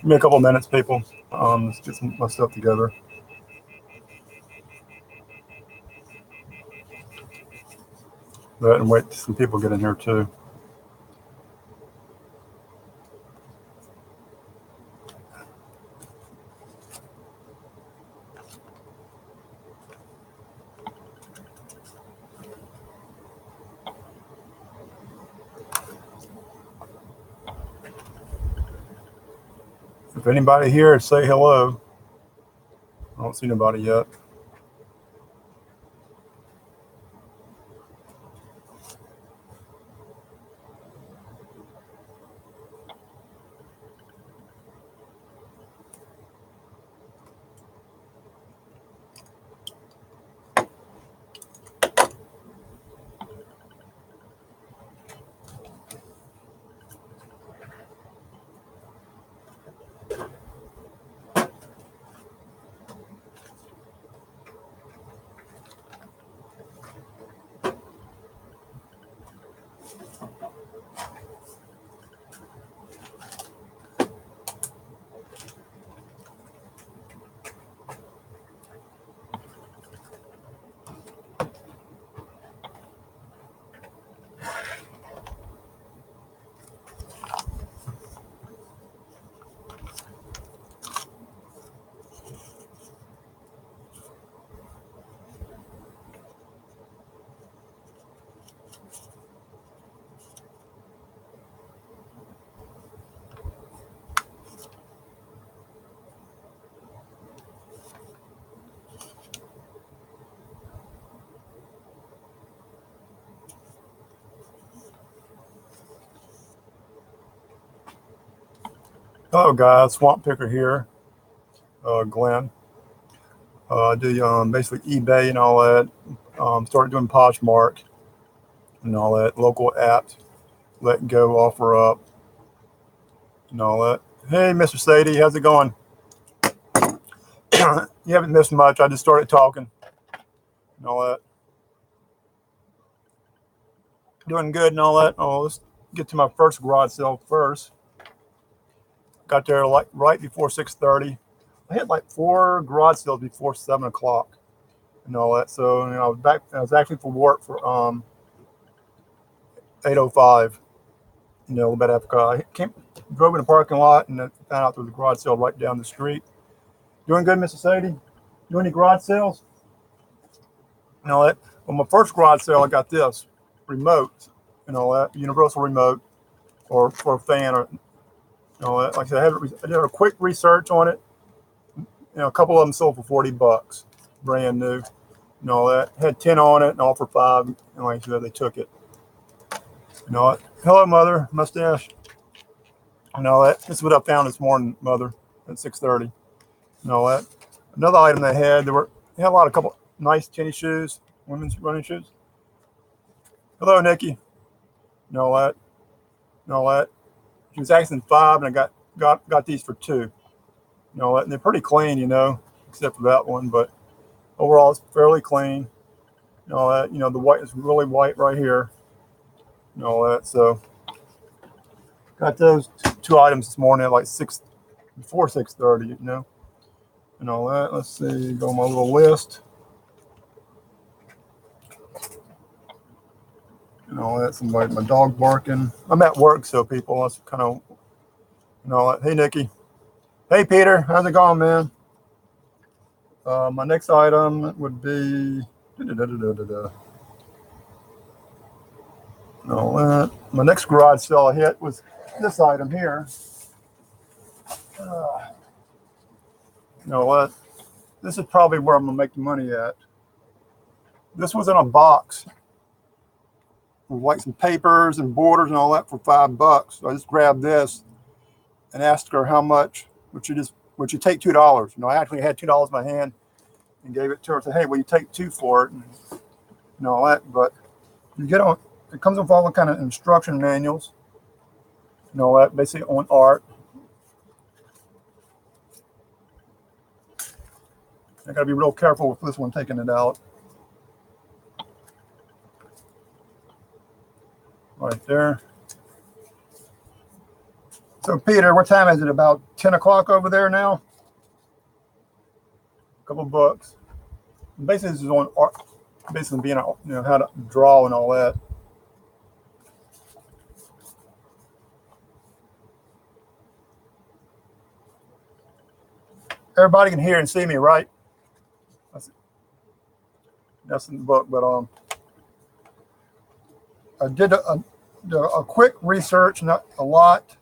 Give me a couple minutes, people. Let's get my stuff together. And wait till some people get in here too. If anybody here, say hello. I don't see nobody yet. Hello, guys. Swamp Picker here. Glenn. I do basically eBay and all that. Started doing Poshmark and all that. Local apps. Let Go, Offer Up, and all that. Hey, Mr. Sadie, how's it going? You haven't missed much. I just started talking and all that. Doing good and all that. Oh, let's get to my first garage sale first. Got there like right before 6:30. I had like 4 garage sales before 7 o'clock and all that. So I was back. I was actually for work for 8:05. A little bit after I drove in the parking lot and then found out there was a garage sale right down the street. Doing good, Mr. Sadie? Doing any garage sales? That. Well, my first garage sale, I got this remote, that universal remote, or for a fan, or that. Like I said, I did a quick research on it. A couple of them sold for $40, brand new. That had 10 on it and all for 5. And like I said, they took it. Hello, Mother Mustache. That. This is what I found this morning, Mother, at 6:30. That. Another item they had a couple nice tennis shoes, women's running shoes. Hello, Nikki. That. She was asking 5, and I got these for 2. That. And they're pretty clean, except for that one, but overall it's fairly clean. That. The white is really white right here. That. So got those 2 items this morning at like before 6:30. And all that. Let's see. Go on my little list. And all that. My dog barking. I'm at work, so people. That's kind of. That. Hey, Nikki. Hey, Peter. How's it going, man? My next item would be. All that. My next garage sale I hit was this item here. What? This is probably where I'm gonna make the money at. This was in a box with like some papers and borders and all that for $5. So I just grabbed this and asked her how much. Would you take $2? I actually had $2 in my hand and gave it to her. I said, hey, will you take 2 for it? And all that. But you get on. It comes with all the kind of instruction manuals. All that, basically on art. I got to be real careful with this one, taking it out. Right there. So Peter, what time is it? About 10 o'clock over there now? A couple books. Basically, this is on art, basically being, how to draw and all that. Everybody can hear and see me, right? That's in the book, but I did a quick research, not a lot,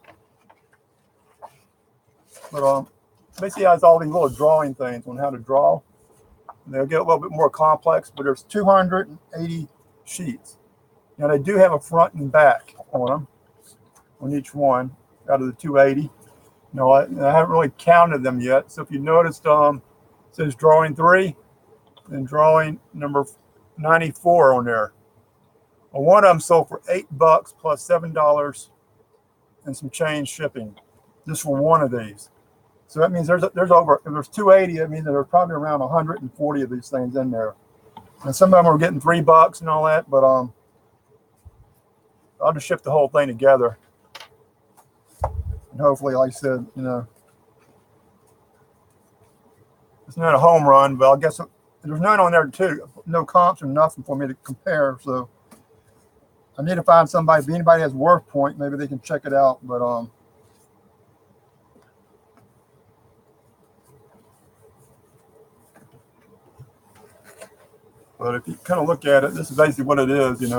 but basically has all these little drawing things on how to draw. And they'll get a little bit more complex, but there's 280 sheets. Now they do have a front and back on them, on each one out of the 280. I haven't really counted them yet. So if you noticed, it says drawing 3 and drawing number 94 on there. Well, one of them sold for $8 plus $7 and some change shipping, just for one of these. So that means there's over, if there's 280, that means there's probably around 140 of these things in there. And some of them are getting $3 and all that, but I'll just ship the whole thing together. And hopefully, like I said, it's not a home run, but I guess there's none on there too. No comps or nothing for me to compare. So I need to find somebody. If anybody has Worth Point, maybe they can check it out. But if you kind of look at it, this is basically what it is, and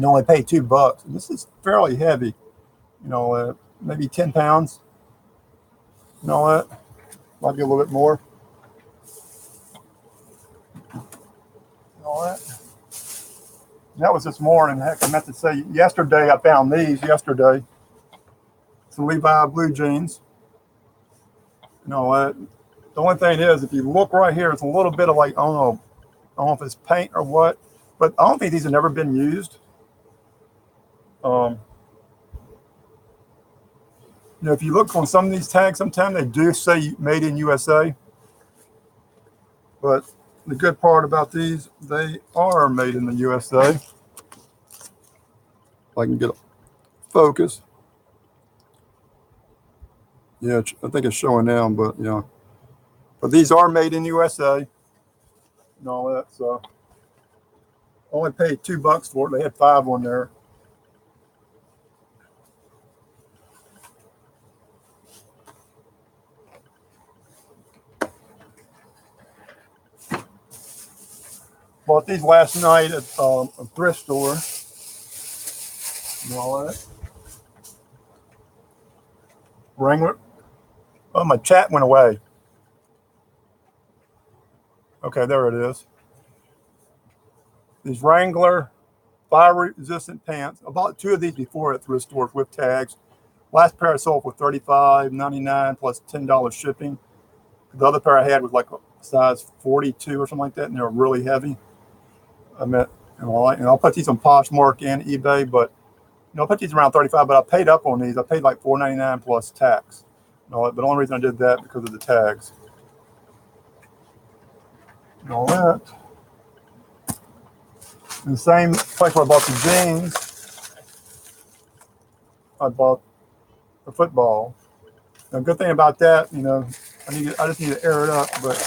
only pay $2. And this is fairly heavy, maybe 10 pounds, and all that. Might be a little bit more. And all that. And that was this morning. Heck, I meant to say yesterday. I found these yesterday. Some Levi blue jeans. And all that. The only thing is, if you look right here, it's a little bit of like, I don't know if it's paint or what, but I don't think these have never been used. If you look on some of these tags, sometimes they do say made in USA. But the good part about these, they are made in the USA. If I can get a focus. Yeah, I think it's showing now, but yeah. But these are made in USA and all that. So only paid $2 for it. They had 5 on there. Bought these last night at a thrift store and all that. Wrangler. Oh, my chat went away. Okay, there it is. These Wrangler fire-resistant pants. I bought 2 of these before at thrift stores with tags. Last pair I sold for $35.99 plus $10 shipping. The other pair I had was like a size 42 or something like that, and they were really heavy. And I'll put these on Poshmark and eBay, but I'll put these around $35. But I paid up on these. I paid like $4.99 plus tax. But the only reason I did that because of the tags. And all that. In the same place where I bought the jeans, I bought the football. Now, good thing about that, I just need to air it up, but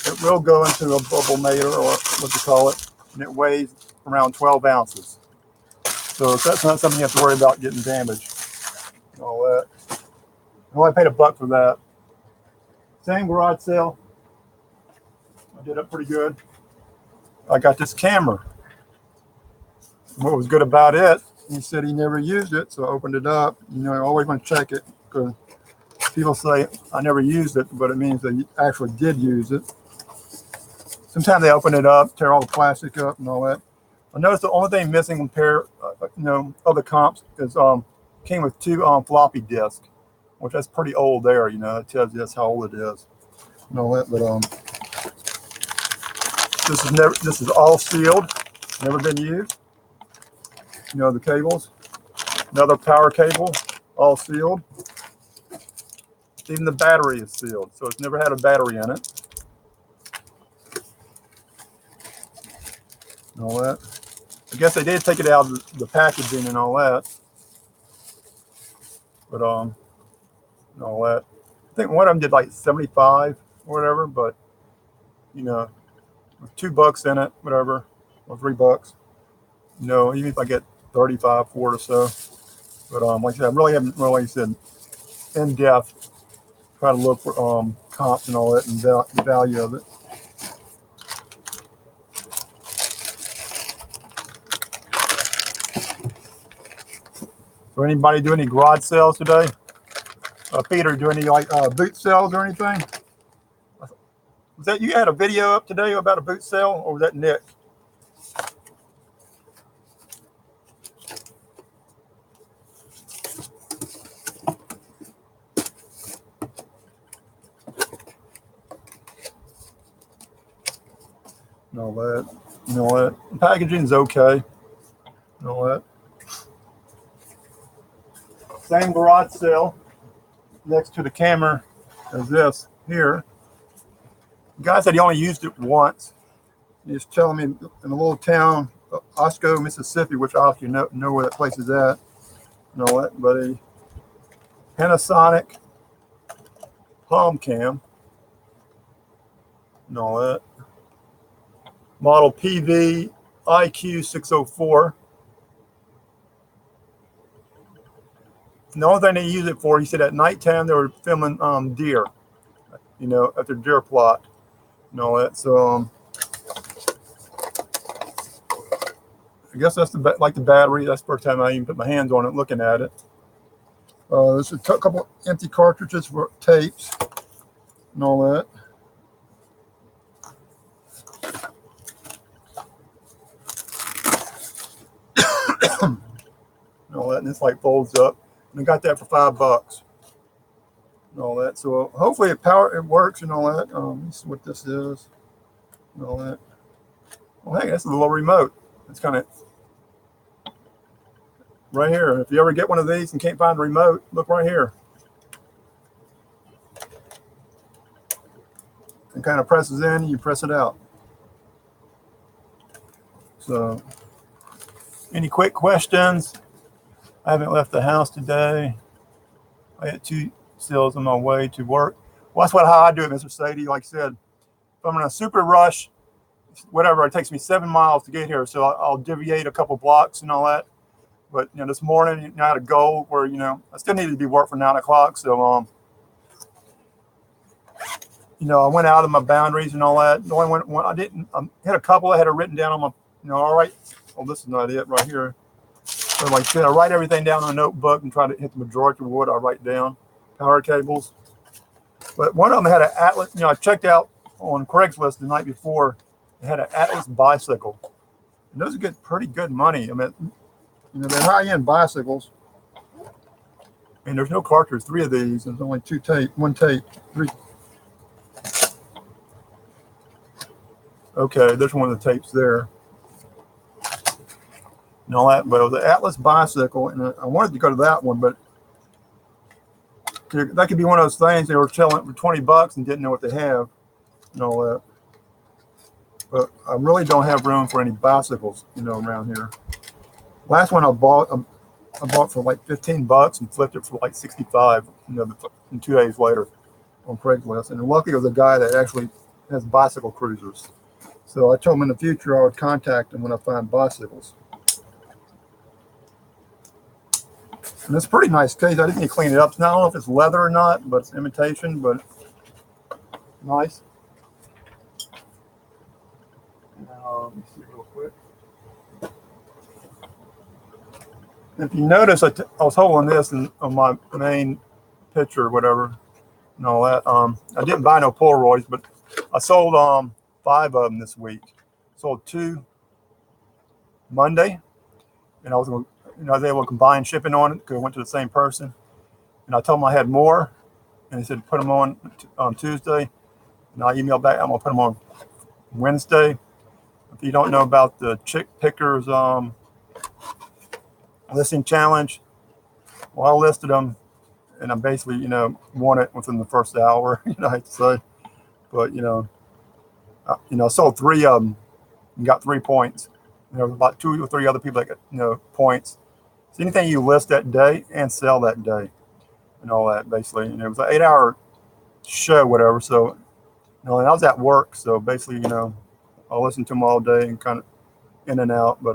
it will go into a bubble mater or what you call it, and it weighs around 12 ounces. So that's not something you have to worry about getting damaged. And all that. I only paid $1 for that. Same garage sale. I did it pretty good. I got this camera. What was good about it, he said he never used it, so I opened it up. I always want to check it because people say I never used it, but it means they actually did use it. Sometimes they open it up, tear all the plastic up and all that. I noticed the only thing missing compared, other comps is came with 2 floppy disks, which that's pretty old there. It tells you that's how old it is and all that. But this is all sealed, never been used. The cables, another power cable, all sealed. Even the battery is sealed, so it's never had a battery in it. And all that. I guess they did take it out of the packaging and all that. But and all that. I think one of them did like 75 or whatever, but you know, with $2 in it, whatever, or $3. You know, even if I get 35 for it or so. But like I said, I really haven't really said in depth try to look for comps and all that and the value of it. So anybody do any garage sales today? Peter, do any like boot sales or anything? Was that you had a video up today about a boot sale, or was that Nick? No, that. You know what? Packaging's okay. You know what? Same garage sale next to the camera as this here. The guy said he only used it once. He was telling me in a little town, Osco, Mississippi, which I obviously know where that place is at. You know what? But a Panasonic palm cam. You know that. Model PV IQ 604. The only thing they use it for, he said at nighttime they were filming deer, you know, at their deer plot. You know that. So I guess that's like the battery. That's the first time I even put my hands on it looking at it. There's a couple empty cartridges for tapes and all that. And all that, and this like folds up. And I got that for $5 and all that. So hopefully it works and all that. Let me see what this is and all that. Well, hey, that's a little remote. It's kind of right here. If you ever get one of these and can't find a remote, look right here. It kind of presses in and you press it out. So any quick questions? I haven't left the house today. I had 2 sales on my way to work. Well, that's how I do it, Mr. Sadie. Like I said, if I'm in a super rush, whatever, it takes me 7 miles to get here. So I'll deviate a couple blocks and all that. But, you know, this morning, you know, I had a goal where, you know, I still needed to be work for 9 o'clock. So, you know, I went out of my boundaries and all that. The only one I didn't, I had a couple I had it written down on my, you know, all right. Well, this is not it right here. So like I said, I write everything down on a notebook and try to hit the majority of what I write down. Power cables. But one of them had an Atlas, you know, I checked out on Craigslist the night before. It had an Atlas bicycle. And those get pretty good money. I mean, you know, they're high-end bicycles. And there's no cartridge, 3 of these. There's only 2 tape, 1 tape, 3. Okay, there's one of the tapes there. And all that, but it was an Atlas bicycle, and I wanted to go to that one, but that could be one of those things they were selling for $20 and didn't know what they have and all that. But I really don't have room for any bicycles, you know, around here. Last one I bought for like $15 and flipped it for like 65, you know, and 2 days later on Craigslist. And luckily it was a guy that actually has bicycle cruisers. So I told him in the future I would contact him when I find bicycles. And it's a pretty nice case. I didn't need to clean it up. Now, I don't know if it's leather or not, but it's imitation, but nice. Let me see real quick. If you notice, I was holding this on my main picture or whatever and all that. I didn't buy no Polaroids, but I sold 5 of them this week. Sold 2 Monday, and I was able to combine shipping on it because it went to the same person. And I told him I had more, and he said put them on Tuesday. And I emailed back, I'm gonna put them on Wednesday. If you don't know about the Chick Pickers listing challenge, well, I listed them, and I basically, you know, won it within the first hour. You know, I hate to say, but I sold 3 of them and got 3 points. There was about 2 or 3 other people that got, you know, points. So anything you list that day and sell that day. and all that basically. And it was an 8-hour show, whatever. So, and I was at work, so basically, I listened to them all day and kind of in and out. But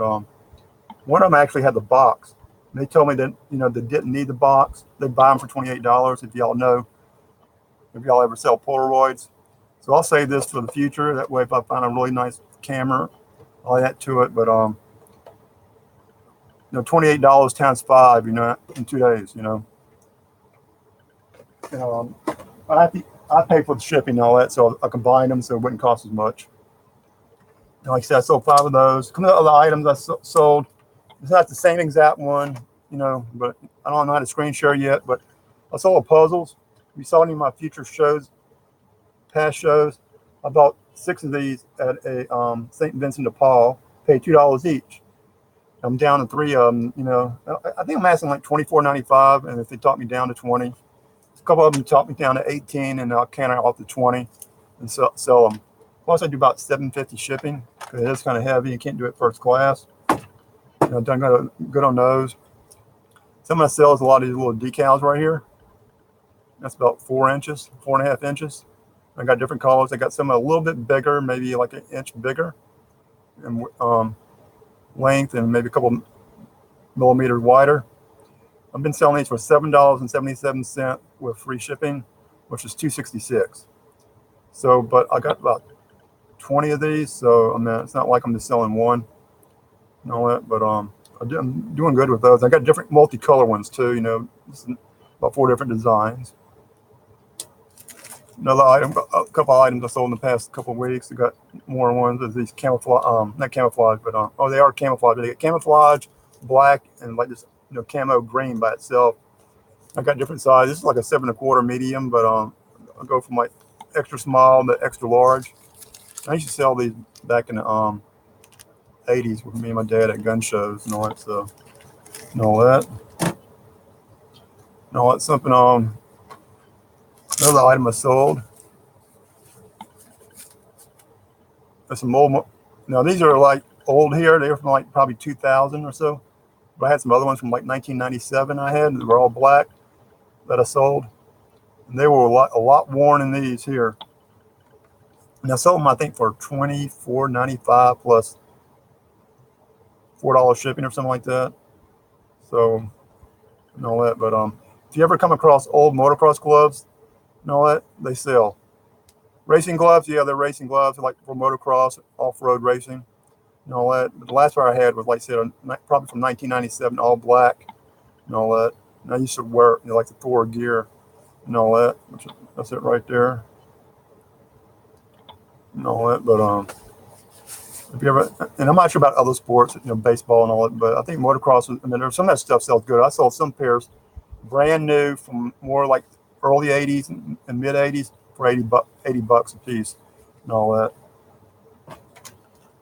one of them actually had the box. They told me that they didn't need the box. They buy them for $28. If y'all ever sell Polaroids, so I'll save this for the future. That way, if I find a really nice camera, I'll add to it. But $28 times 5, in 2 days, I pay for the shipping and all that, so I combine them so it wouldn't cost as much. And like I said, I sold 5 of those. Some of the other items I sold, it's not the same exact one, but I don't know how to screen share yet. But I sold puzzles. If you saw any of my future shows, past shows, I bought 6 of these at a St. Vincent de Paul, paid $2 each. I'm down to 3 of them. I think I'm asking like $24.95, and if they talk me down to 20, a couple of them talk me down to 18, and I'll counter off to 20 and sell them. Plus, I do about $7.50 shipping because it is kind of heavy. You can't do it first class. Done good on those. Some of I sell is a lot of these little decals right here. That's about 4 inches, 4.5 inches. I got different colors. I got some a little bit bigger, maybe like an inch bigger, and length, and maybe a couple millimeters wider. I've been selling these for $7.77 with free shipping, which is $2.66. So, but I got about 20 of these, so it's not like I'm just selling one and all that. But I'm doing good with those. I got different multicolor ones too. About 4 different designs. Another item, a couple of items I sold in the past couple of weeks. I got more ones of these camouflage, not camouflage, but they are camouflage. They get camouflage, black, and like this, camo green by itself. I got different sizes. This is like a 7 1/4 medium, but I'll go from like extra small to extra large. I used to sell these back in the 80s with me and my dad at gun shows and all that stuff. And all that. Something another item I sold. There's some old. Now these are like old here. They were from like probably 2000 or so. But I had some other ones from like 1997. I had. They were all black that I sold, and they were a lot worn in these here. And I sold them I think for $24.95 plus $4 shipping or something like that. So and all that. But if you ever come across old motocross gloves and all that, they sell. Racing gloves, yeah, they're racing gloves, like for motocross, off-road racing, and all that. But the last pair I had was, like I said, probably from 1997, all black, and all that. And I used to wear, like the Thor gear, and all that. That's it right there, and all that. But if you ever, and I'm not sure about other sports, baseball and all that, but I think motocross. There's some of that stuff sells good. I sold some pairs, brand new, from more like early '80s and mid '80s. For $80 a piece, and all that,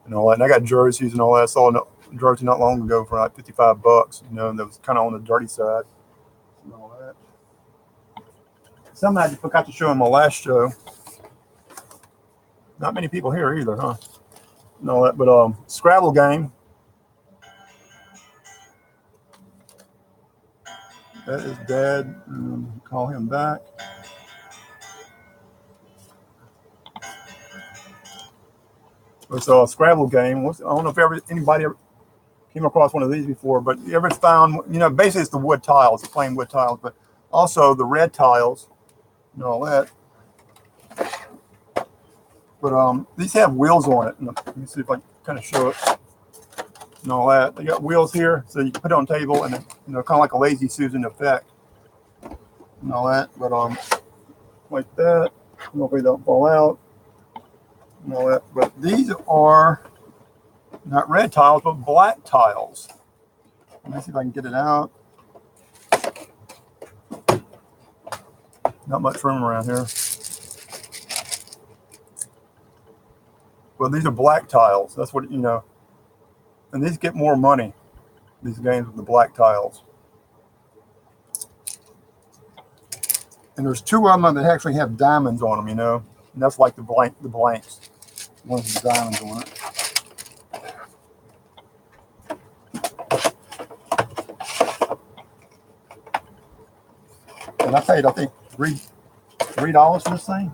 and all that. And I got jerseys and all that. I saw a jersey not long ago for like $55, and that was kind of on the dirty side, and all that. Something I forgot to show in my last show. Not many people here either, huh? And all that, but Scrabble game. That is Dad. Call him back. It's a Scrabble game. I don't know if anybody ever came across one of these before, but you ever found, basically it's the wood tiles, the plain wood tiles, but also the red tiles and all that. But these have wheels on it. Let me see if I can kind of show it and all that. They got wheels here, so you can put it on the table and, kind of like a Lazy Susan effect and all that. But like that, hopefully they don't fall out. And all that. But these are not red tiles, but black tiles. Let me see if I can get it out. Not much room around here. Well, these are black tiles. That's what, and these get more money, these games with the black tiles. And there's 2 of them that actually have diamonds on them, and that's like the blanks. One with diamonds on it. And I paid, I think, $3 for this thing.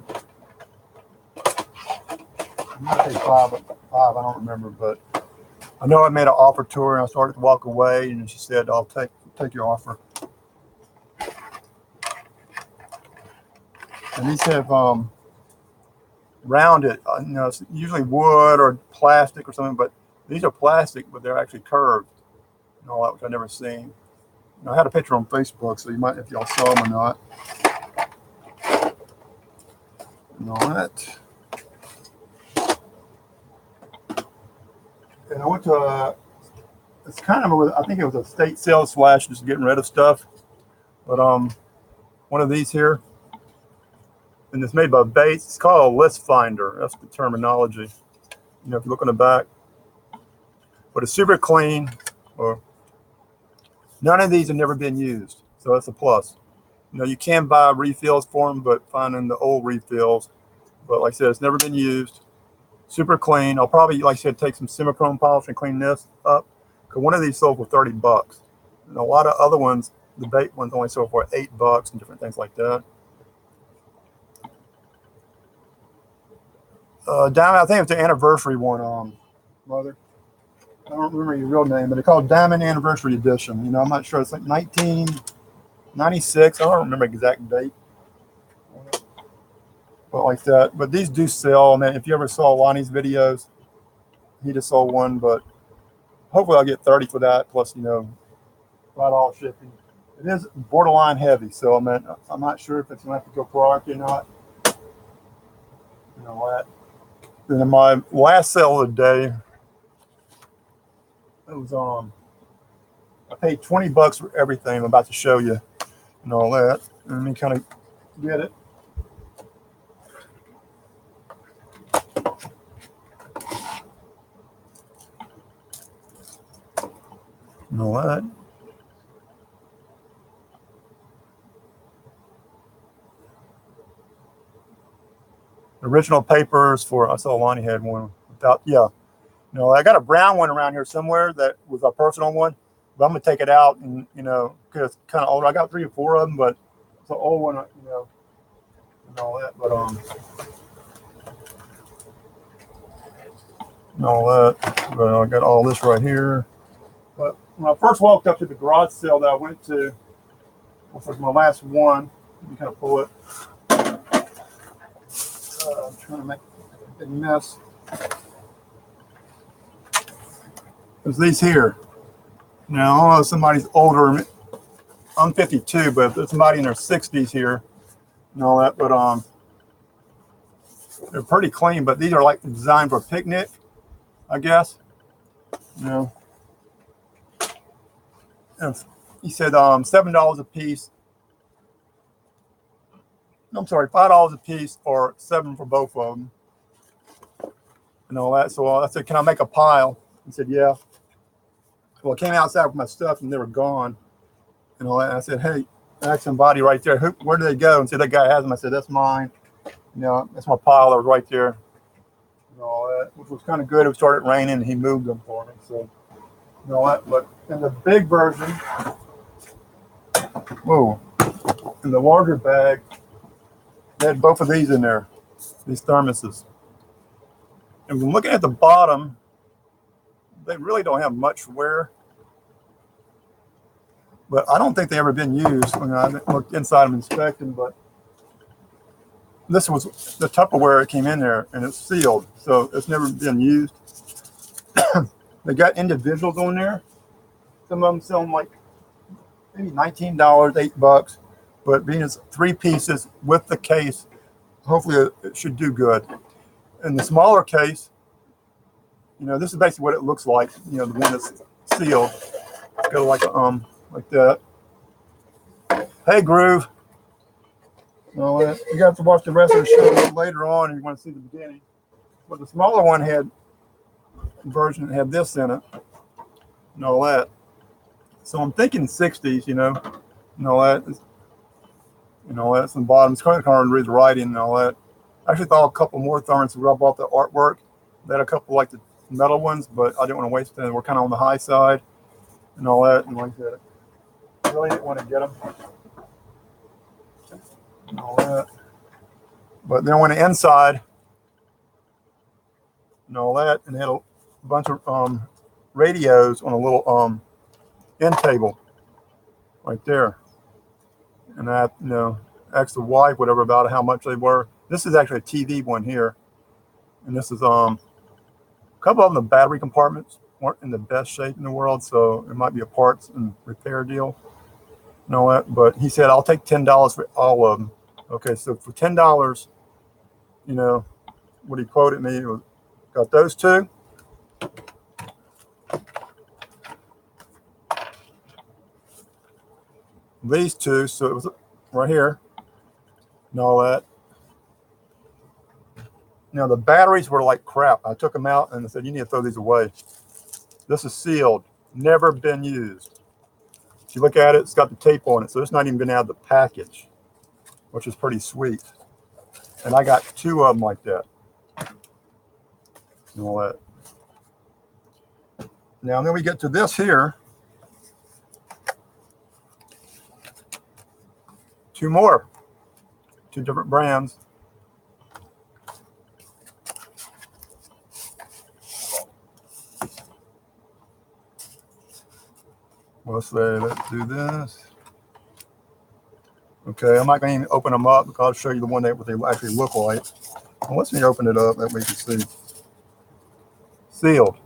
I might pay five. I don't remember, but I know I made an offer to her, and I started to walk away, and she said, "I'll take your offer." And these have rounded, you know, it's usually wood or plastic or something, but these are plastic, but they're actually curved. And all that, which I've never seen. And I had a picture on Facebook, so you might, if y'all saw them or not. And all that. And I went to it's kind of I think it was a state sale / just getting rid of stuff. But one of these here, and it's made by Bates. It's called a list finder. That's the terminology. You know, if you look on the back. But it's super clean. Or none of these have never been used, so that's a plus. You know, you can buy refills for them, but finding the old refills. But like I said, it's never been used. Super clean. I'll probably, like I said, take some Simichrome polish and clean this up. Because one of these sold for $30. And a lot of other ones, the Bait ones only sold for $8 and different things like that. Diamond, I think it's the anniversary one, Mother. I don't remember your real name, but it's called Diamond Anniversary Edition. You know, I'm not sure. It's like 1996. I don't remember the exact date. But like that. But these do sell. I mean, if you ever saw Lonnie's videos, he just sold one. But hopefully I'll get 30 for that. Plus, you know, $5 shipping. It is borderline heavy. So, I mean, I'm not sure if it's going to have to go priority or not. You know that. Then my last sale of the day, it was I paid $20 for everything I'm about to show you and all that. Let me kind of get it. And all that. Original papers for, I saw Lonnie had one without, yeah. You know, I got a brown one around here somewhere that was a personal one, but I'm gonna take it out and, you know, because it's kind of old. I got 3 or 4 of them, but it's an old one, you know, and all that. But and all that. But I got all this right here. But when I first walked up to the garage sale that I went to, which was my last one, let me kind of pull it. I'm trying to make a big mess. There's these here. Now, I don't know if somebody's older. I'm 52, but if there's somebody in their 60s here and all that, but they're pretty clean, but these are like designed for a picnic, I guess. You know. And he said $7 a piece. I'm sorry, $5 a piece or $7 for both of them. And all that. So I said, "Can I make a pile?" He said, "Yeah." Well, I came outside with my stuff and they were gone. And all that. And I said, "Hey," I asked somebody right there, "Where do they go?" And said, "That guy has them." I said, "That's mine." You know, that's my pile that was right there. And all that, which was kind of good. It started raining and he moved them for me. So, you know that. But in the big version, whoa, in the larger bag, they had both of these in there, these thermoses. And when looking at the bottom, they really don't have much wear. But I don't think they've ever been used. When I looked inside them inspecting, but this was the Tupperware that came in there, and it's sealed, so it's never been used. They got individuals on there. Some of them sell them like maybe $19, $8. But being as 3 pieces with the case, hopefully it should do good. In the smaller case, you know, this is basically what it looks like. You know, the one that's sealed. It's got like that. Hey, Groove. Well, you got to watch the rest of the show later on if you want to see the beginning. But the smaller one had version that had this in it and all that. So I'm thinking 60s, you know, and all that. You know, that's in the bottom. It's kind of hard to read the writing and all that. I actually thought a couple more thermos would rub off the artwork. They had a couple like the metal ones, but I didn't want to waste them. We're kind of on the high side and all that. And like that, I really didn't want to get them. and all that. But then I went inside and all that, and they had a bunch of radios on a little end table right there. And I, asked the wife whatever about how much they were. This is actually a TV one here, and this is a couple of them. The battery compartments weren't in the best shape in the world, so it might be a parts and repair deal. You know what? But he said I'll take $10 for all of them. Okay, so for $10, what he quoted me was got those two. These two, so it was right here and all that. Now the batteries were like crap. I took them out and I said, you need to throw these away. This is sealed, never been used. If you look at it, it's got the tape on it, so it's not even been out of the package, which is pretty sweet. And I got two of them like that. And all that. Now then we get to this here. Two more. Two different brands. Let's do this. Okay, I'm not going to even open them up because I'll show you the one what they actually look like. Well, let's open it up that we can see. Sealed.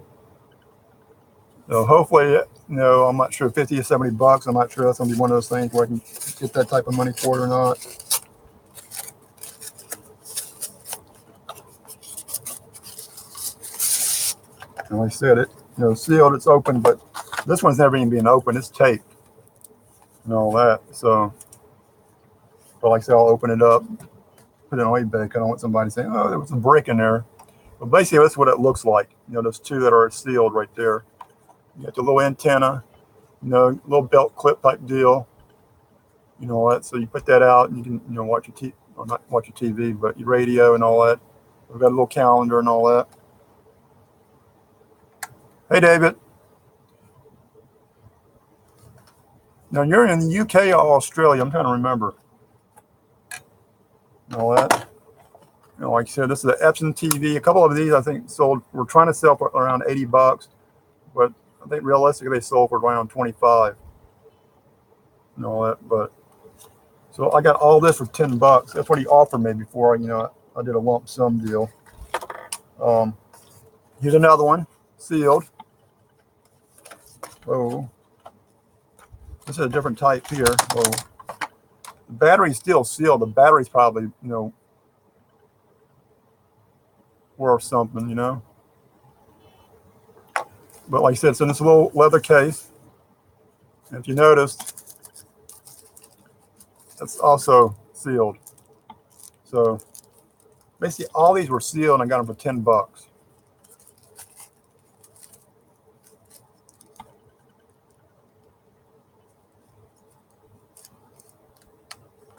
So hopefully, I'm not sure, 50 or 70 bucks. I'm not sure that's going to be one of those things where I can get that type of money for it or not. And like I said, sealed, it's open, but this one's never even been open. It's taped and all that. So, but like I said, I'll open it up, put it on eBay. I don't want somebody saying, oh, there was a brick in there. But basically, that's what it looks like. Those two that are sealed right there. You got the little antenna, little belt clip type deal. All that. So you put that out and you can, watch your TV, or not watch your TV, but your radio and all that. We've got a little calendar and all that. Hey, David. Now you're in the UK or Australia. I'm trying to remember. And all that. Like I said, this is an Epson TV. A couple of these I think sold. We're trying to sell for around 80 bucks, but I think realistically they sold for around 25. And all that. But so I got all this for 10 bucks. That's what he offered me before. I did a lump sum deal. Here's another one, sealed. Oh. This is a different type here. Oh, the battery's still sealed. The battery's probably, worth something, But like I said, it's in this little leather case. And if you notice, it's also sealed. So basically all these were sealed and I got them for 10 bucks.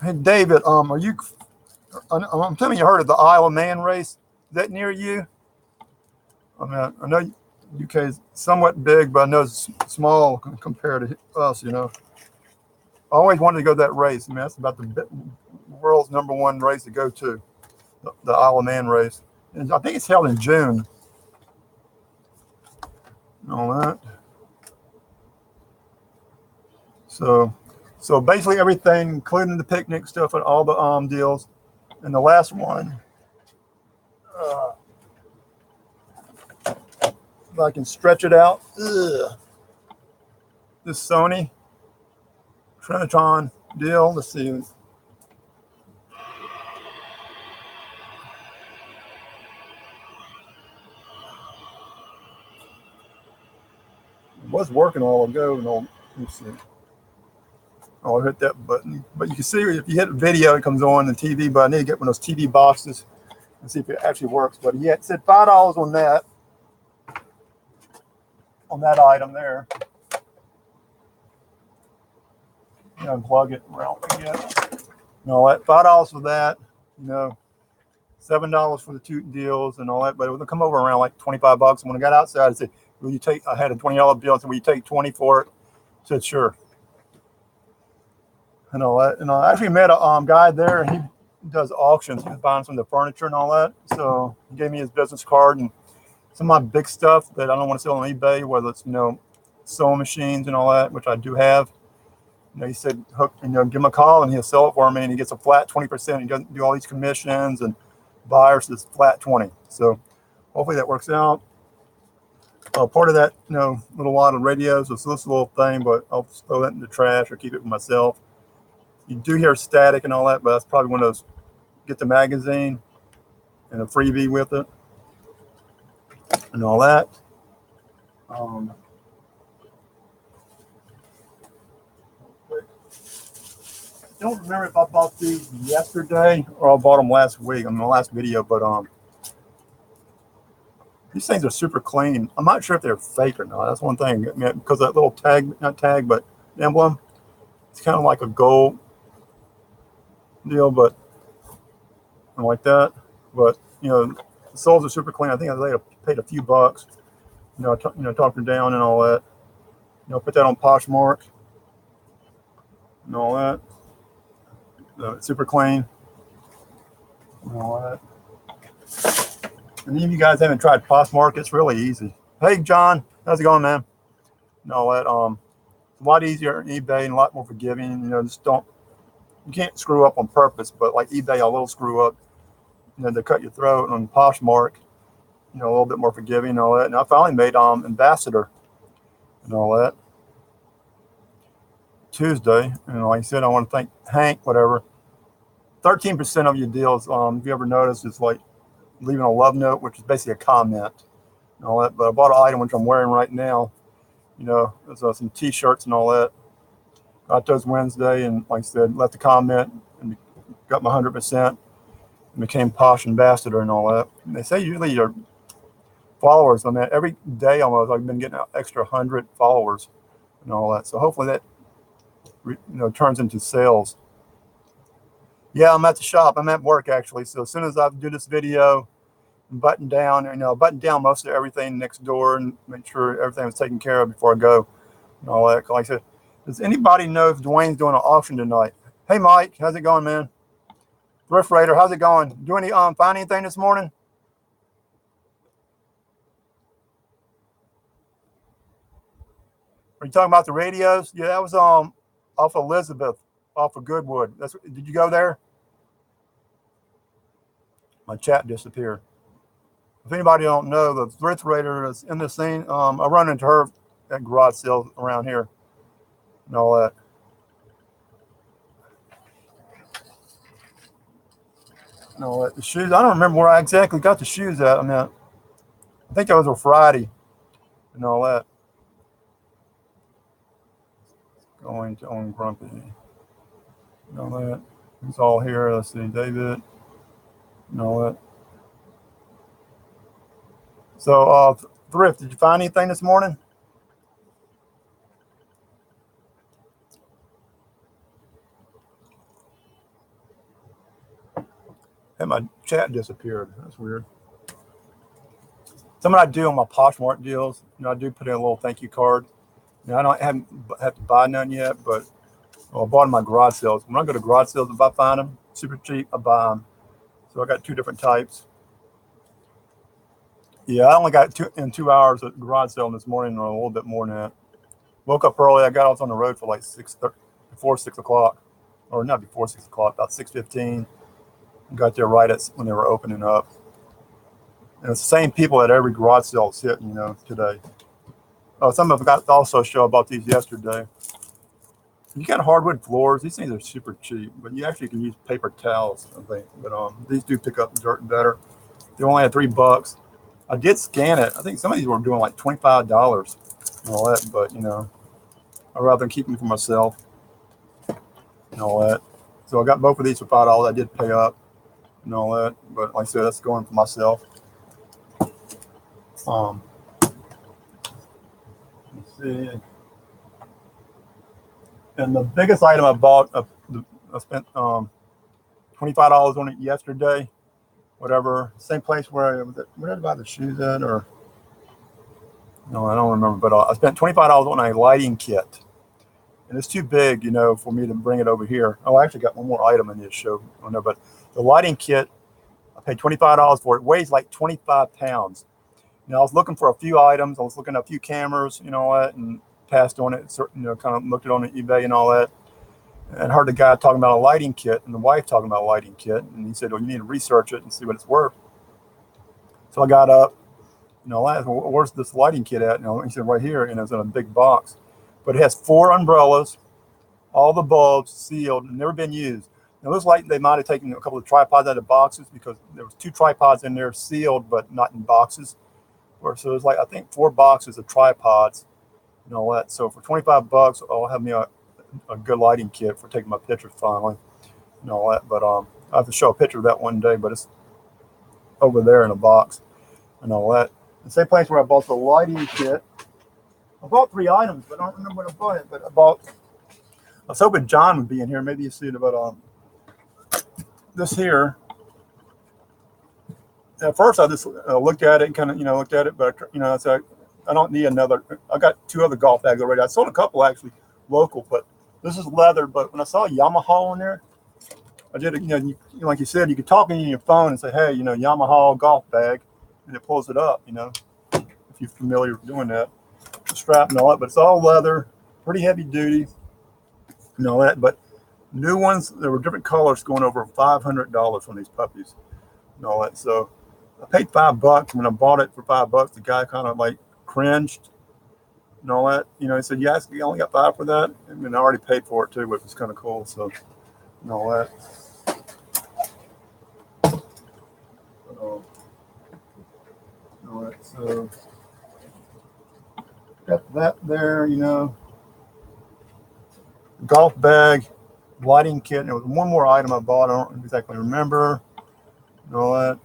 Hey, David, I'm telling you, heard of the Isle of Man race? Is that near you? I mean, I know UK is somewhat big, but I know it's small compared to us, I always wanted to go to that race. I mean, that's about the world's #1 race to go to, the Isle of Man race. And I think it's held in June. And all that. So basically everything, including the picnic stuff and all the deals. And the last one, if I can stretch it out, this Sony Trinitron deal. Let's see. It was working all ago. No, let's see. Oh, I hit that button. But you can see if you hit video, it comes on the TV. But I need to get one of those TV boxes and see if it actually works. But he had said $5 on that item there. Unplug it around again. That $5 for that. $7 for the two deals and all that. But it would come over around like 25 bucks. And when I got outside, I said, "Will you take?" I had a $20 bill. I said, "Will you take 20 for it?" I said, "Sure." and all that. And I actually met a guy there. He does auctions. He was buying some of the furniture and all that. So he gave me his business card and some of my big stuff that I don't want to sell on eBay, whether it's sewing machines and all that, which I do have. He said, hook, give him a call and he'll sell it for me, and he gets a flat 20%. He doesn't do all these commissions and buyers. It's flat 20. So hopefully that works out. Part of that, little lot of radios. So it's this little thing, but I'll throw that in the trash or keep it for myself. You do hear static and all that, but that's probably one of those. Get the magazine and a freebie with it and all that. I don't remember if I bought these yesterday or I bought them last week on the last video, but these things are super clean. I'm not sure if they're fake or not. That's one thing. Because that little tag, not tag, but emblem, it's kind of like a gold deal, but like that. But the soles are super clean. I think I paid a few bucks. Talked her down and all that. Put that on Poshmark and all that. It's super clean and all that. And even if you guys haven't tried Poshmark, it's really easy. Hey, John, how's it going, man? And all that. It's a lot easier on eBay and a lot more forgiving. You can't screw up on purpose, but like eBay, a little screw up, they cut your throat. On Poshmark, a little bit more forgiving and all that. And I finally made ambassador and all that Tuesday. And like I said, I want to thank Hank, whatever. 13% of your deals, if you ever noticed, is like leaving a love note, which is basically a comment and all that. But I bought an item which I'm wearing right now. There's some t-shirts and all that. Got those Wednesday, and like I said, left a comment and got my 100% and became Posh Ambassador and all that. And they say usually your followers, every day almost I've been getting an extra 100 followers and all that. So hopefully that turns into sales. Yeah, I'm at the shop. I'm at work actually. So as soon as I do this video, button down most of everything next door and make sure everything was taken care of before I go and all that. Like I said, does anybody know if Dwayne's doing an auction tonight? Hey, Mike, how's it going, man? Thrift Raider, how's it going? Do any find anything this morning? Are you talking about the radios? Yeah, that was off Elizabeth, off of Goodwood. Did you go there? My chat disappeared. If anybody don't know, the Thrift Raider is in the scene. I run into her at garage sales around here and all that. And all that. The shoes, I don't remember where I exactly got the shoes at. I think those were Friday and all that. Going to own Grumpy and all that. It's all here. Let's see, David and all that. So, Thrift, did you find anything this morning? And my chat disappeared. That's weird. Something I do on my Poshmark deals, I do put in a little thank you card. I haven't have to buy none yet, but I bought in my garage sales. When I go to garage sales, if I find them super cheap, I buy them. So I got two different types. Yeah, I only got 2 hours at garage sale this morning, or a little bit more than that. Woke up early. I got off on the road for like before 6 o'clock, or not before 6 o'clock, about 6:15. Got there right when they were opening up. And it's the same people at every garage sale that's hitting, today. Some of them got also show about these yesterday. You got hardwood floors. These things are super cheap, but you actually can use paper towels, I think. But these do pick up dirt better. They only had $3. I did scan it. I think some of these were doing like $25 and all that, but I'd rather keep them for myself and all that. So I got both of these for $5. I did pay up and all that, but like I said, that's going for myself. Let's see. And the biggest item I bought, I spent $25 on it yesterday. Whatever, same place where did I buy the shoes at, or no, I don't remember. But I spent $25 on a lighting kit, and it's too big, you know, for me to bring it over here. Oh, I actually got one more item I need to show on there, but the lighting kit, I paid $25 for it. It weighs like 25 pounds. You know, I was looking for a few items. I was looking at a few cameras, you know what, and passed on it, you know, kind of looked it on eBay and all that. And heard the guy talking about a lighting kit and the wife talking about a lighting kit. And he said, well, you need to research it and see what it's worth. So I got up, you know, I asked, well, where's this lighting kit at? You know, he said, right here. And it was in a big box. But it has 4 umbrellas, all the bulbs sealed, and never been used. It looks like they might have taken a couple of tripods out of boxes because there was 2 tripods in there sealed, but not in boxes. So it's like, I think 4 boxes of tripods and all that. So for $25, I'll have me a good lighting kit for taking my pictures finally and all that. But I have to show a picture of that one day, but it's over there in a box and all that. The same place where I bought the lighting kit. I bought 3 items, but I don't remember when I bought it. But I was hoping John would be in here. Maybe you see it, but this here. At first, I just looked at it and kind of, you know, looked at it, but you know, so I don't need another. I got 2 other golf bags already. I sold a couple actually local, but this is leather. But when I saw Yamaha in there, I did, you know, like you said, you could talk in your phone and say, hey, you know, Yamaha golf bag, and it pulls it up, you know, if you're familiar with doing that. The strap and all that, but it's all leather, pretty heavy duty, and all that. But new ones, there were different colors, going over $500 on these puppies and all that. So I paid $5 when I bought it for $5. The guy kind of like cringed and all that. You know, he said, yes, you only got 5 for that. I mean, I already paid for it too, which was kind of cool. So, and all that. All right, so got that there, you know. Golf bag, lighting kit. And there was one more item I bought. I don't exactly remember and all that.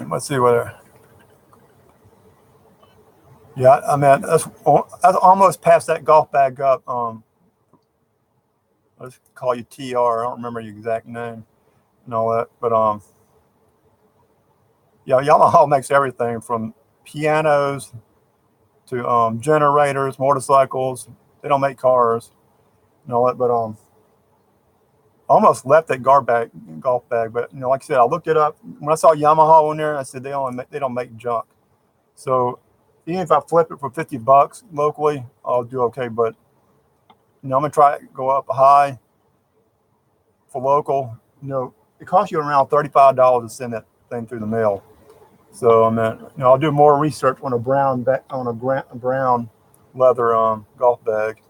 Let's see whether. Yeah, I mean, that's almost passed that golf bag up. I'll just call you TR. I don't remember your exact name and all that. But yeah, Yamaha makes everything from pianos to generators, motorcycles. They don't make cars and all that. But I almost left that golf bag. But you know, like I said, I looked it up. When I saw Yamaha on there, I said they don't make junk. So even if I flip it for $50 locally, I'll do okay. But you know, I'm gonna try to go up high for local. You know, it costs you around $35 to send that thing through the mail. So I mean, you know, I'll do more research on a brown leather golf bag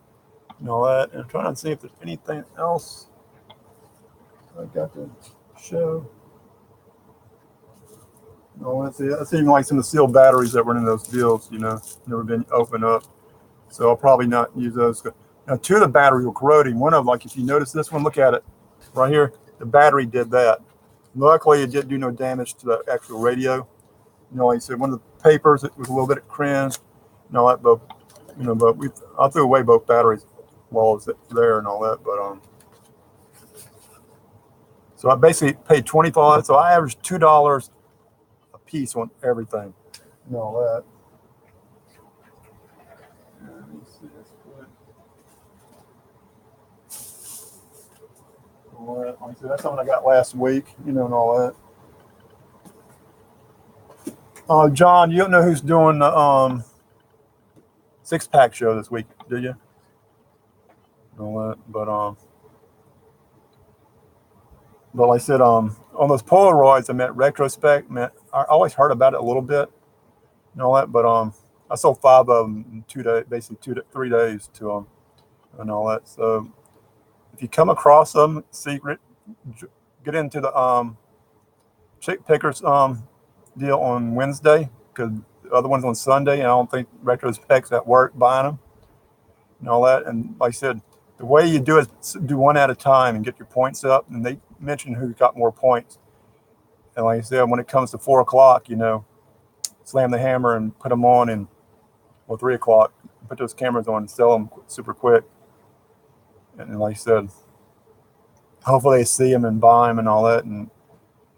and all that. And I'm trying to see if there's anything else I got to show. No, let's see. That's even like some of the sealed batteries that were in those deals, you know, never been opened up. So I'll probably not use those. Now, 2 of the batteries were corroding. One of them, like if you notice this one, look at it right here. The battery did that. Luckily, it didn't do no damage to the actual radio. You know, like I said, one of the papers, it was a little bit cringed. You know, that, but you know, but I threw away both batteries while I was there and all that. But so I basically paid $25. So I averaged $2 a piece on everything and all that. Let me see this quick. All that. Like I said, that's something I got last week, you know, and all that. John, you don't know who's doing the 6-pack show this week, do you? All that, but like I said, on those Polaroids, I meant retrospect. I always heard about it a little bit, and all that, but I sold 5 of them in 2 days, basically 2 to 3 days to them, and all that. So if you come across them, secret, get into the chick pickers deal on Wednesday, because the other one's on Sunday, and I don't think retrospect's at work buying them and all that. And like I said, the way you do it is do one at a time and get your points up, and they mention who got more points. And like I said, when it comes to 4 o'clock, you know, slam the hammer and put them on, and 3 o'clock, put those cameras on and sell them super quick. And like I said, hopefully they see them and buy them and all that. And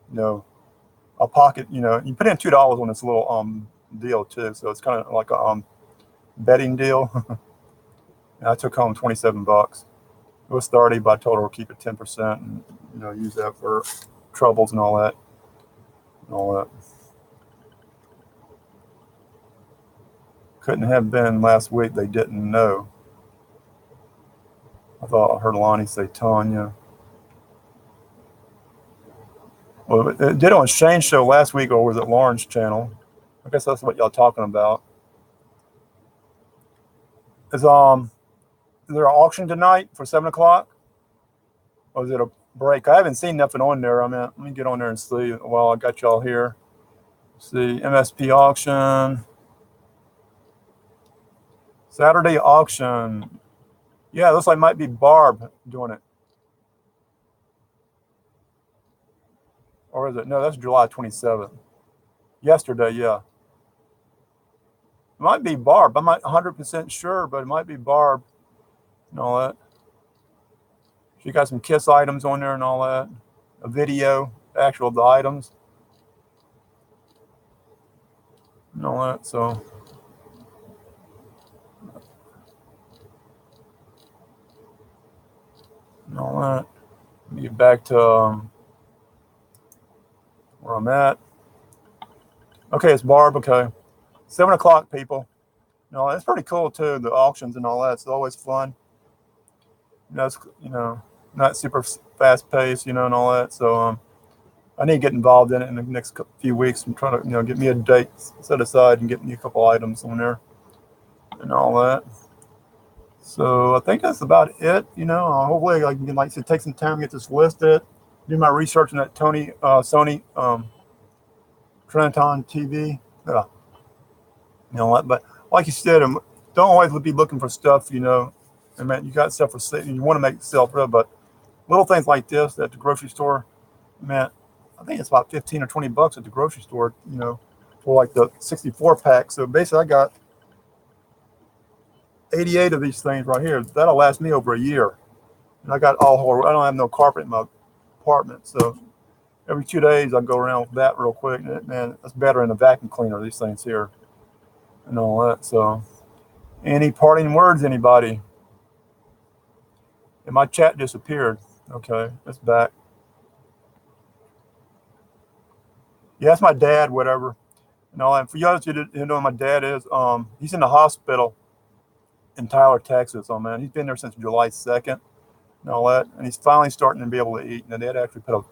you know, I'll pocket, you know, you put in $2 on this little deal too, so it's kind of like a betting deal. And I took home $27. It was 30, but I told her we'll keep it 10% and use that for troubles and all that. Couldn't have been last week. They didn't know. I thought I heard Lonnie say Tanya. Well, it did on Shane's show last week, or was it Lauren's channel? I guess that's what y'all talking about. Is there an auction tonight for 7 o'clock? Or is it a break? I haven't seen nothing on there. I mean, let me get on there and see while I got y'all here. See, MSP auction. Saturday auction. Yeah, it looks like it might be Barb doing it. Or is it? No, that's July 27th. Yesterday, yeah. It might be Barb. I'm not 100% sure, but it might be Barb and all that. She got some Kiss items on there and all that. A video, actual the items. And all that, so. And all that. Let me get back to where I'm at. Okay, it's Barb. Okay. 7 o'clock, people. It's pretty cool, too, the auctions and all that. It's always fun. It's, not super fast-paced, and all that. So I need to get involved in it in the next few weeks. I'm trying to, get me a date set aside and get me a couple items on there and all that. So I think that's about it. Hopefully I can, like I said, take some time to get this listed, do my research on that Sony Trenton TV. But like you said, don't always be looking for stuff. I mean, you got stuff for sale, and you want to make it sell for, but little things like this at the grocery store, man, I think it's about 15 or 20 bucks at the grocery store, for like the 64 pack. So basically I got 88 of these things right here. That'll last me over a year. And I got I don't have no carpet in my apartment. So every 2 days I go around with that real quick. And man, that's better than a vacuum cleaner, these things here and all that. So any parting words, anybody? And my chat disappeared. Okay, it's back. Yeah, that's my dad, whatever. And for you guys who know who my dad is, he's in the hospital in Tyler, Texas. Oh man, he's been there since July 2nd and all that. And he's finally starting to be able to eat. And they had actually put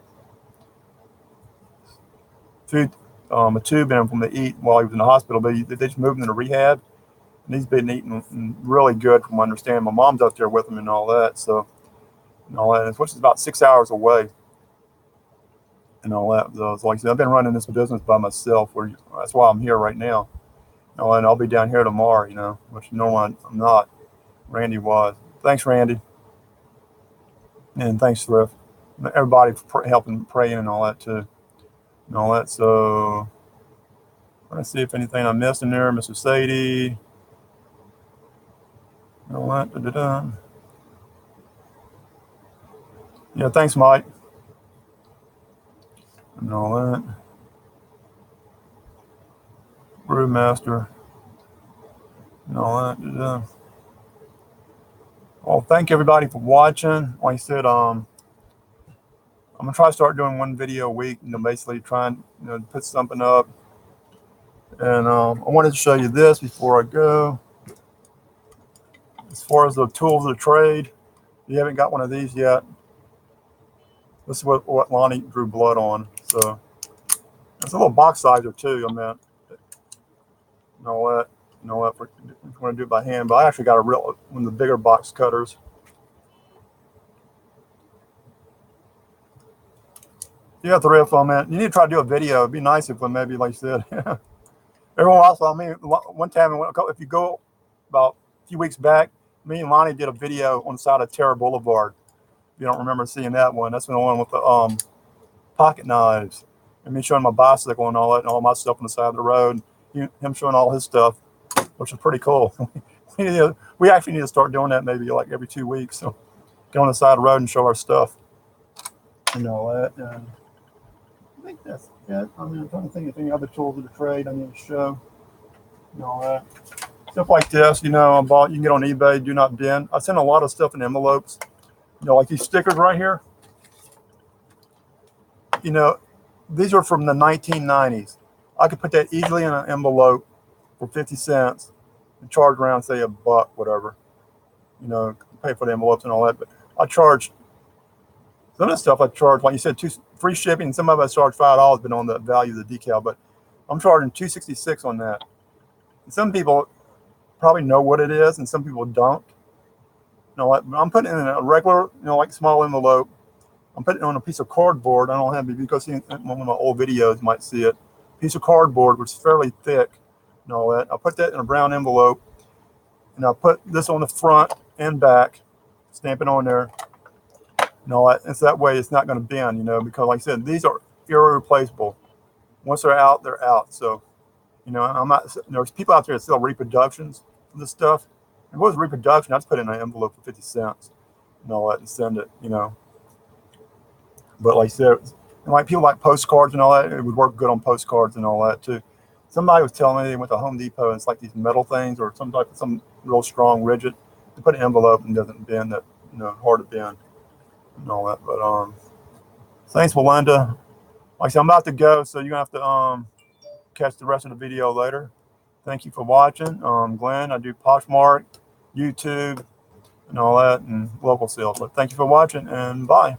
a tube in him from to eat while he was in the hospital, but they just moved him to rehab. And he's been eating really good from what I understand. My mom's up there with him and all that. So, and all that, which is about 6 hours away. And all that. So like I said, I've been running this business by myself. That's why I'm here right now. And I'll be down here tomorrow, which normally I'm not. Randy was. Thanks, Randy. And thanks, Thrift. Everybody for helping, praying, and all that, too. And all that. So, let's see if anything I missed in there. Mr. Sadie. And all that. Da-da-da. Yeah, thanks, Mike. And all that. Brewmaster. And all that. Da-da. Well, thank everybody for watching. Like I said, I'm gonna try to start doing one video a week. Basically trying to put something up. And I wanted to show you this before I go. As far as the tools of the trade, you haven't got one of these yet. This is what Lonnie drew blood on. So it's a little box sizer too. I mean, all that. If you want to do it by hand, but I actually got one of the bigger box cutters. Yeah, Thrift, man. You need to try to do a video. It'd be nice if, maybe, like you said, everyone else. I mean, one time, if you go about a few weeks back, me and Lonnie did a video on the side of Terra Boulevard. If you don't remember seeing that one, that's the one with the pocket knives, and me showing my bicycle and all that, and all my stuff on the side of the road. Him showing all his stuff, which is pretty cool. We actually need to start doing that maybe like every 2 weeks. So go on the side of the road and show our stuff and all that. And I think that's it. I mean, I'm trying to think of any other tools of the trade I need to show and all that. Stuff like this, you know, I bought, you can get on eBay, do not bend. I send a lot of stuff in envelopes. You know, like these stickers right here. You know, these are from the 1990s. I could put that easily in an envelope for 50 cents and charge around, say, $1, whatever. You know, pay for the envelopes and all that. But I charge, some of the stuff I charge, like you said, free shipping. Some of us charge $5, but on the value of the decal. But I'm charging $2.66 on that. And some people probably know what it is, and some people don't. You know, I'm putting it in a regular, you know, like small envelope. I'm putting it on a piece of cardboard. I don't have it because in one of my old videos you might see it. Piece of cardboard, which is fairly thick, and all that. I'll put that in a brown envelope, and I'll put this on the front and back, stamp it on there, and all that. It's that way it's not going to bend, you know, because like I said, these are irreplaceable. Once they're out, they're out. So, you know, I'm not. There's people out there that sell reproductions of this stuff. If it was reproduction, I'd just put it in an envelope for 50 cents and all that and send it, you know. But like I said, like people like postcards and all that, it would work good on postcards and all that too. Somebody was telling me they went to Home Depot and it's like these metal things or some real strong rigid. They put an envelope and doesn't bend, that, you know, hard to bend and all that. But thanks, Melinda. Like I said, I'm about to go, so you're gonna have to catch the rest of the video later. Thank you for watching. Glenn, I do Poshmark, YouTube, and all that, and local sales. But thank you for watching, and bye.